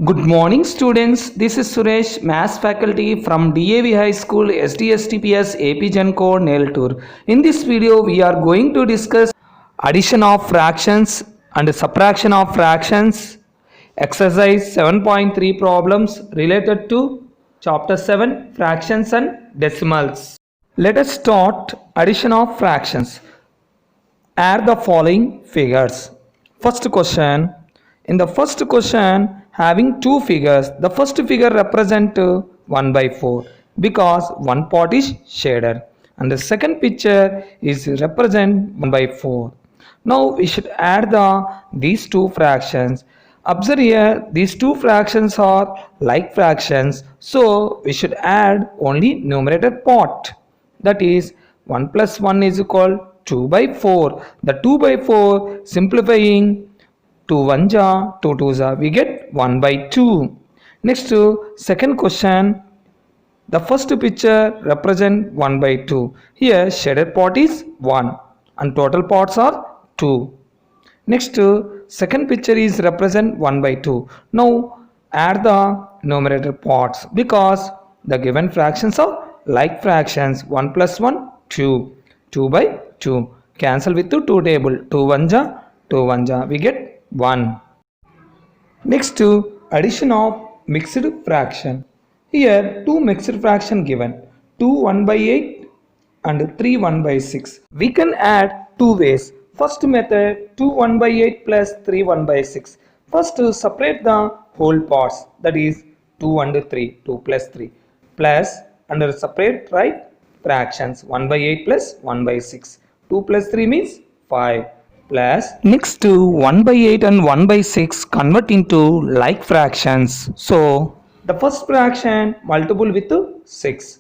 Good morning students, this is Suresh, Maths faculty from DAV High School, SDSTPS AP Gen Code Neltur. In this video, we are going to discuss addition of fractions and subtraction of fractions, exercise 7.3 problems related to chapter 7 fractions and decimals. Let us start addition of fractions. Add the following figures. First question. In the first question, having two figures, the first figure represent 1 by 4 because one part is shaded, and the second picture is represent 1 by 4. Now we should add these two fractions. Observe here, these two fractions are like fractions, so we should add only numerator part. That is 1 plus 1 is equal 2 by 4. The 2 by 4 simplifying 2 1 ja, 2 2 ja, we get 1 by 2. Next to second question, the first picture represent 1 by 2. Here shaded part is 1 and total parts are 2. Next to second picture is represent 1 by 2. Now add the numerator parts because the given fractions are like fractions. 1 plus 1 2, 2 by 2, cancel with 2 table, 2 1 ja, 2 1 ja, we get 1. Next to addition of mixed fraction. Here two mixed fraction given, 2 1 by 8 and 3 1 by 6. We can add two ways. First method 2 1 by 8 plus 3 1 by 6. First separate the whole parts, that is 2 under 3, 2 plus 3 plus under separate right fractions 1 by 8 plus 1 by 6. 2 plus 3 means 5 plus next to 1 by 8 and 1 by 6 convert into like fractions. So the first fraction multiple with 6.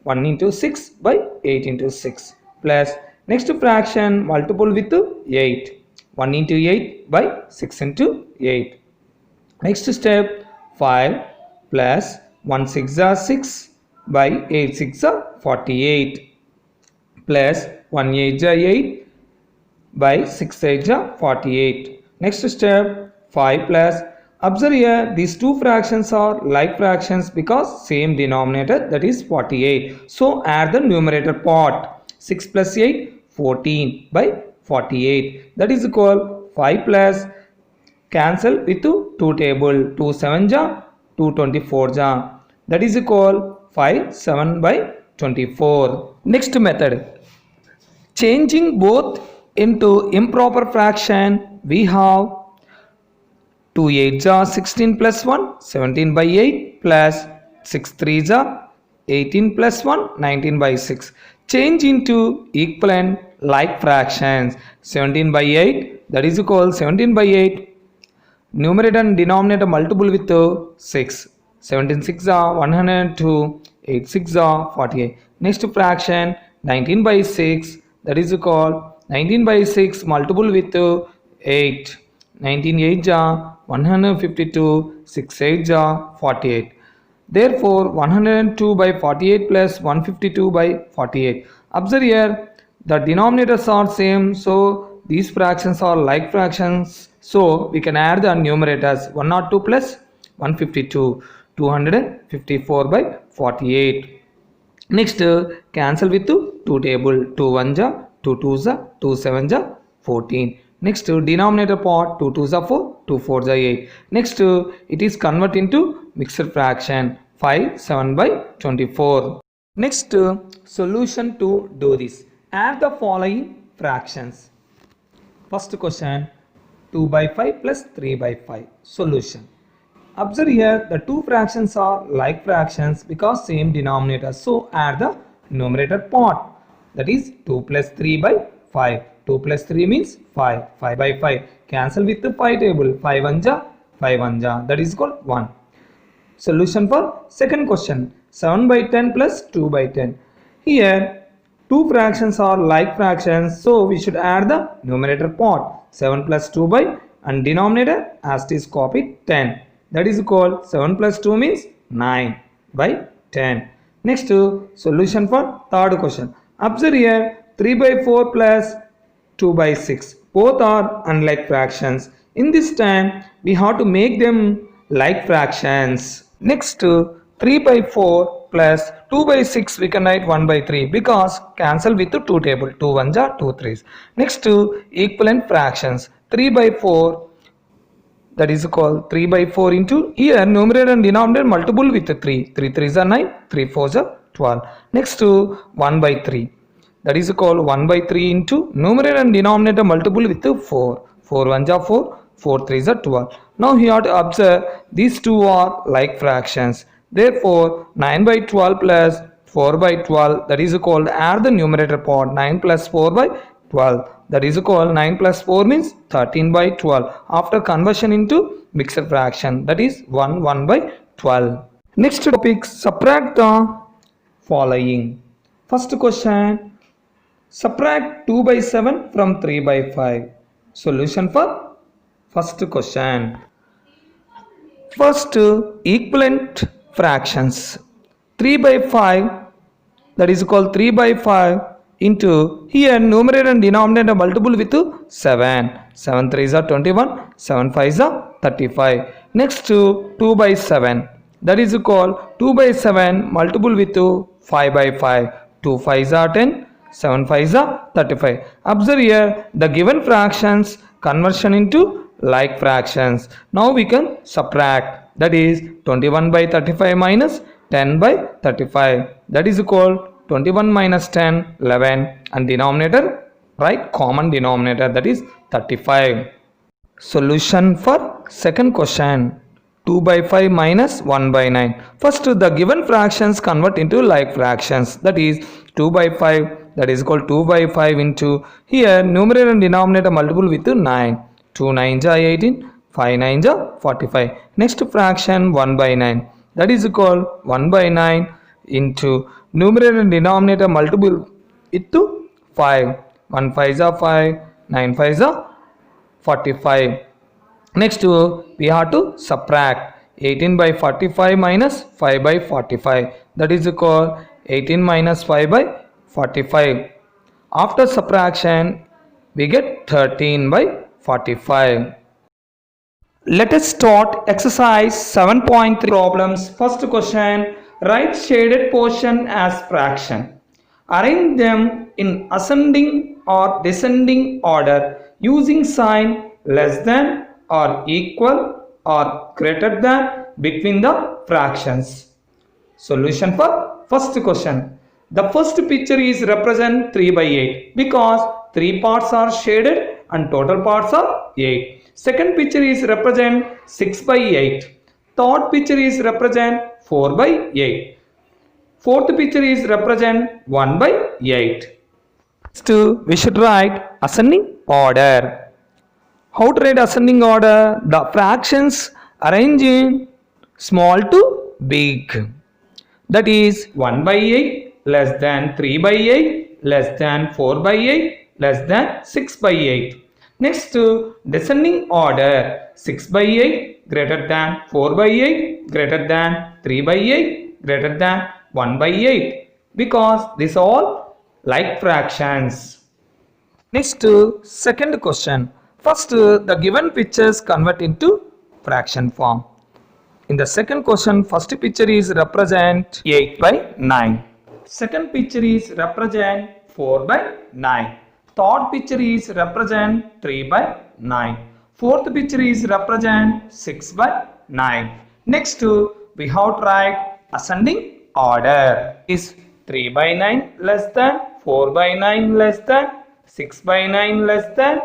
1 into 6 by 8 into 6 plus next fraction multiple with 8. 1 into 8 by 6 into 8. Next step 5 plus 1 6 are 6 by 8 6 are 48 plus 1 8 are 8 by 6 8 are 48. Next step 5 plus, observe here these two fractions are like fractions because same denominator, that is 48. So add the numerator part. 6 plus 8 14 by 48, that is equal 5 plus cancel with 2 table, 2 7 ja, 2 24 ja, that is equal 5 7 by 24. Next method, changing both into improper fraction, we have 2 8 ja 16 plus 1 17 by 8 plus 6 3 ja 18 plus 1 19 by 6. Change into equivalent like fractions. 17 by 8, that is equal 17 by 8, numerator and denominator multiple with 6. 17 6 are 102, 8 6 are 48. Next fraction 19 by 6, that is equal 19 by 6 multiple with 8. 19 8 ja 152, 6 8 ja 48. Therefore 102 by 48 plus 152 by 48. Observe here the denominators are same, so these fractions are like fractions, so we can add the numerators. 102 plus 152, 254 by 48. Next cancel with 2 table, 2 1 ja 2 2 ja 2 7 ja 14. Next denominator part 2 2 ja 4, 2 4 ja 8. Next it is convert into mixed fraction 5 7 by 24. Next solution to do this. Add the following fractions. First question 2 by 5 plus 3 by 5. Solution. Observe here the two fractions are like fractions because same denominator, so add the numerator part, that is 2 plus 3 by 5. 2 plus 3 means 5. 5 by 5. Cancel with the 5 table. 5 1 ja, 5 1 ja. That is called 1. Solution for second question. 7 by 10 plus 2 by 10. Here two fractions are like fractions, so we should add the numerator part. 7 plus 2 by and denominator as it is copied 10. That is equal 7 plus 2 means 9 by 10. Next solution for third question. Observe here 3 by 4 plus 2 by 6. Both are unlike fractions. In this time we have to make them like fractions. Next 3 by 4 plus 2 by 6 we can write 1 by 3 because cancel with the 2 table, 2 ones are 2 threes. Next equivalent fractions, 3 by 4 that is called 3 by 4 into here numerator and denominator multiple with 3, 3 threes are 9, 3 fours are 12. Next to 1 by 3 that is called 1 by 3 into numerator and denominator multiple with 4, 4 ones are 4, 4 threes are 12. Now you have to observe these two are like fractions, therefore 9 by 12 plus 4 by 12 that is called add the numerator part, 9 plus 4 by 12 that is called 9 plus 4 means 13 by 12 after conversion into mixed fraction, that is 1 by 12. Next topic, subtract the following. First question, subtract 2 by 7 from 3 by 5. Solution for first question. First equivalent fractions, 3 by 5 that is called 3 by 5 into here numerator and denominator multiple with 7, 7 3s are 21, 7 5s are 35. Next to 2 by 7 that is called 2 by 7 multiple with 5 by 5, 2 5s are 10, 7 5s are 35. Observe here the given fractions conversion into like fractions. Now we can subtract, that is 21 by 35 minus 10 by 35 that is called 21 minus 10, 11 and denominator write common denominator, that is 35. Solution for second question, 2 by 5 minus 1 by 9. First the given fractions convert into like fractions, that is 2 by 5 that is called 2 by 5 into here numerator and denominator multiple with 9, 2 9s are 18, 5 9s are 45. Next fraction 1 by 9 that is called 1 by 9 into numerator and denominator multiple with 5, 1 5s are 5, 9 5s are 45. Next we have to subtract 18 by 45 minus 5 by 45 that is called 18 minus 5 by 45. After subtraction we get 13 by 45. Let us start exercise 7.3 problems. First question, write shaded portion as fraction. Arrange them in ascending or descending order using sign less than or equal or greater than between the fractions. Solution for first question. The first picture is represent 3 by 8 because 3 parts are shaded and total parts are 8. Second picture is represent 6 by 8. Third picture is represent 4 by 8. Fourth picture is represent 1 by 8. Next we should write ascending order. How to write ascending order? The fractions arrange in small to big. That is 1 by 8 less than 3 by 8 less than 4 by 8 less than 6 by 8. Next descending order, 6 by 8 greater than 4 by 8 greater than 3 by 8 greater than 1 by 8 because these all like fractions. Next second question. First the given pictures convert into fraction form. In the second question, first picture is represent 8 by 9. Second picture is represent 4 by 9. Third picture is represent 3 by 9. Fourth picture is represent 6 by 9. Next we have to write ascending order. Is 3 by 9 less than 4 by 9 less than 6 by 9 less than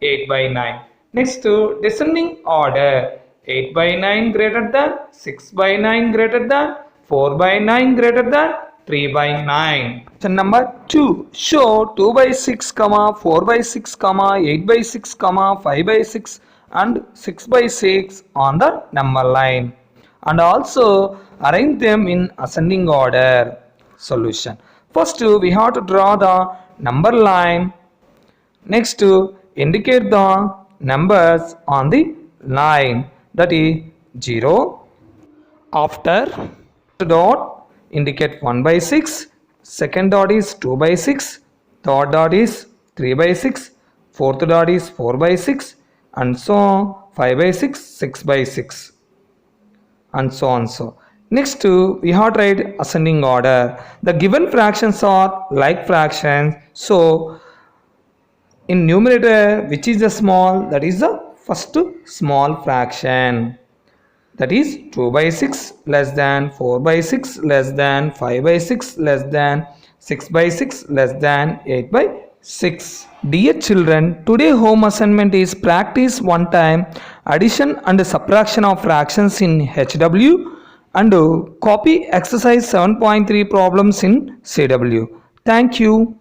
8 by 9. Next descending order, 8 by 9 greater than 6 by 9 greater than 4 by 9 greater than 3 by 9. Question number 2. Show 2 by 6, 4 by 6, 8 by 6, 5 by 6 and 6 by 6 on the number line. And also arrange them in ascending order. Solution. First we have to draw the number line. Next indicate the numbers on the line, that is 0. After dot indicate 1 by 6, second dot is 2 by 6, third dot is 3 by 6, fourth dot is 4 by 6 and so 5 by 6, 6 by 6. and so on. So next we have tried ascending order. The given fractions are like fractions. So in numerator, which is the small, that is the first small fraction, that is 2 by 6 less than 4 by 6 less than 5 by 6 less than 6 by 6 less than 8 by 6. Dear children, today home assignment is practice one time addition and subtraction of fractions in HW and copy exercise 7.3 problems in CW. Thank you.